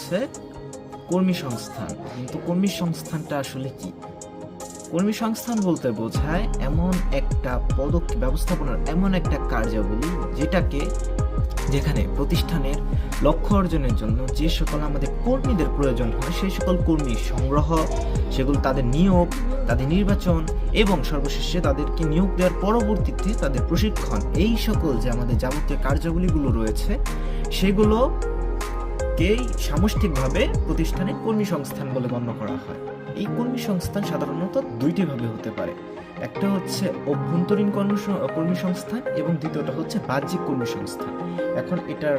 হচ্ছে কর্মী সংস্থান। কিন্তু কর্মী সংস্থানটা আসলে কি? কর্মী সংস্থান বলতে বোঝায় এমন একটা পদক্ষেপ, ব্যবস্থাপনার এমন একটা কার্যাবলী যেখানে প্রতিষ্ঠানের লক্ষ্য অর্জনের জন্য যে সকল আমাদের কর্মীদের প্রয়োজন হয় সেই সকল কর্মী সংগ্রহ, সেগুলো তাদের নিয়োগ, তাদের নির্বাচন এবং সর্বশেষে তাদেরকে নিয়োগ দেওয়ার পরবর্তীতে তাদের প্রশিক্ষণ, এই সকল যে আমাদের যাবতীয় কার্যাবলীগুলো রয়েছে সেগুলোকেই সামষ্টিকভাবে প্রতিষ্ঠানে কর্মী সংস্থান বলে গণ্য করা হয়। এই কর্মী সংস্থান সাধারণত দুইটি ভাবে হতে পারে। একটা হচ্ছে অভ্যন্তরীণ কর্মী সংস্থান এবং দ্বিতীয়টা হচ্ছে বাহ্যিক কর্মী সংস্থান। এখন এটার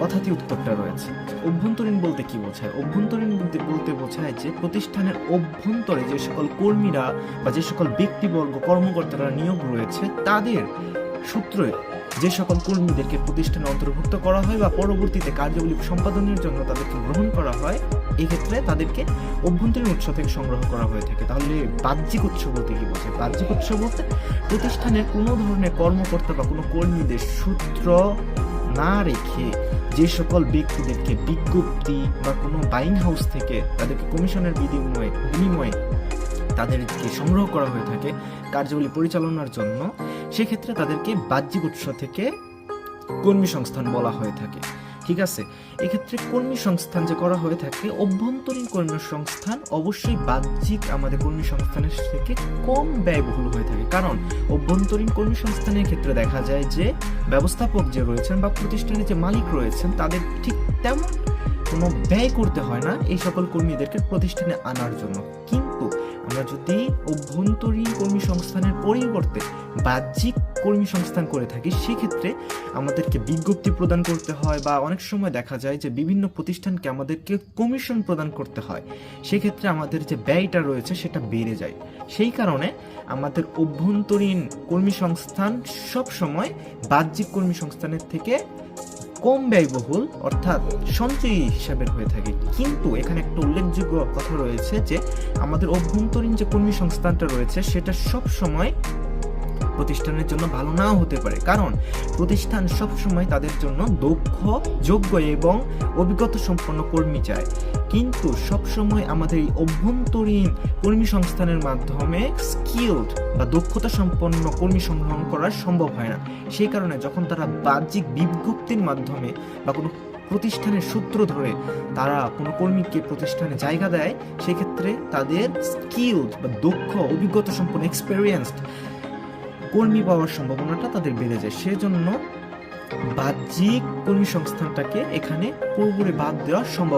কথাতে উত্তরটা রয়েছে। অভ্যন্তরীণ বলতে কি বোঝায়? অভ্যন্তরীণ বলতে বোঝায় যে প্রতিষ্ঠানের অভ্যন্তরে যে সকল কর্মীরা বা যে সকল ব্যক্তিবর্গ, কর্মকর্তারা নিয়োগ রয়েছে তাদের সূত্রে যে সকল কর্মীদেরকে প্রতিষ্ঠানে অন্তর্ভুক্ত করা হয় বা পরবর্তীতে কার্যাবলী সম্পাদনের জন্য তাদেরকে গ্রহণ করা হয়, এক্ষেত্রে তাদেরকে অভ্যন্তরীণ উৎস থেকে সংগ্রহ করা হয়ে থাকে। তাহলে বাহ্যিক উৎস বলতে কি বোঝায়? বাহ্যিক উৎস বলতে প্রতিষ্ঠানের কোনো ধরনের কর্মকর্তা বা কোনো কর্মীদের সূত্র না রেখে যে সকল ব্যক্তিদেরকে বিজ্ঞপ্তি বা কোনো বাইং হাউস থেকে তাদেরকে কমিশনের বিনিময়ে তাদেরকে সংগ্রহ করা হয়ে থাকে কার্যাবলী পরিচালনার জন্য, সেক্ষেত্রে তাদেরকে বাহ্যিক উৎস থেকে কর্মী সংস্থান বলা হয়ে থাকে। ঠিক আছে, এক্ষেত্রে কর্মী সংস্থান যে করা হয়ে থাকে, অভ্যন্তরীণ কর্মী সংস্থান অবশ্যই বাহ্যিক আমাদের কর্মী সংস্থানের থেকে কম ব্যয়বহুল হয়ে থাকে। কারণ অভ্যন্তরীণ কর্মী সংস্থানের ক্ষেত্রে দেখা যায় যে ব্যবস্থাপক যে রয়েছেন বা প্রতিষ্ঠানের যে মালিক রয়েছেন তাদের ঠিক তেমন কোনো ব্যয় করতে হয় না এই সকল কর্মীদেরকে প্রতিষ্ঠানে আনার জন্য। কিন্তু আমরা যদি অভ্যন্তরীণ কর্মী সংস্থানের পরিবর্তে বাহ্যিক কর্মী সংস্থান করে থাকি, সেক্ষেত্রে আমাদেরকে বিজ্ঞপ্তি প্রদান করতে হয় বা অনেক সময় দেখা যায় যে বিভিন্ন প্রতিষ্ঠানকে আমাদেরকে কমিশন প্রদান করতে হয়। সেক্ষেত্রে আমাদের যে ব্যয়টা রয়েছে সেটা বেড়ে যায়। সেই কারণে আমাদের অভ্যন্তরীণ কর্মী সংস্থান সবসময় বাহ্যিক কর্মী সংস্থানের থেকে কম ব্যয়বহুল অর্থাৎ সঞ্চয়ী হিসাবের হয়ে থাকে। কিন্তু এখানে একটা উল্লেখযোগ্য কথা রয়েছে যে আমাদের অভ্যন্তরীণ যে কর্মী সংস্থানটা রয়েছে সেটা সব সময় প্রতিষ্ঠানের জন্য ভালো নাও হতে পারে। কারণ প্রতিষ্ঠান সব সময় তাদের জন্য দক্ষ, যোগ্য এবং অভিজ্ঞতা সম্পন্ন কর্মী চায়। কিন্তু সব সময় আমাদের এই অভ্যন্তরীণ কর্মী সংস্থানের মাধ্যমে স্কিলড বা দক্ষতা সম্পন্ন কর্মী সংগ্রহ করা সম্ভব হয় না। সেই কারণে যখন তারা বাহ্যিক বিজ্ঞপ্তির মাধ্যমে বা কোনো প্রতিষ্ঠানের সূত্র ধরে তারা কোনো কর্মীকে প্রতিষ্ঠানে জায়গা দেয়, সেক্ষেত্রে তাদের স্কিলড বা দক্ষ, অভিজ্ঞতা সম্পন্ন, এক্সপেরিয়েন্সড কর্মী পাওয়ার সম্ভাবনাটা তাদের বেড়ে যায়। সেজন্য বাহ্যিক কর্মী সংস্থানটাকে এখানে পুরোপুরি বাদ দেওয়া সম্ভব।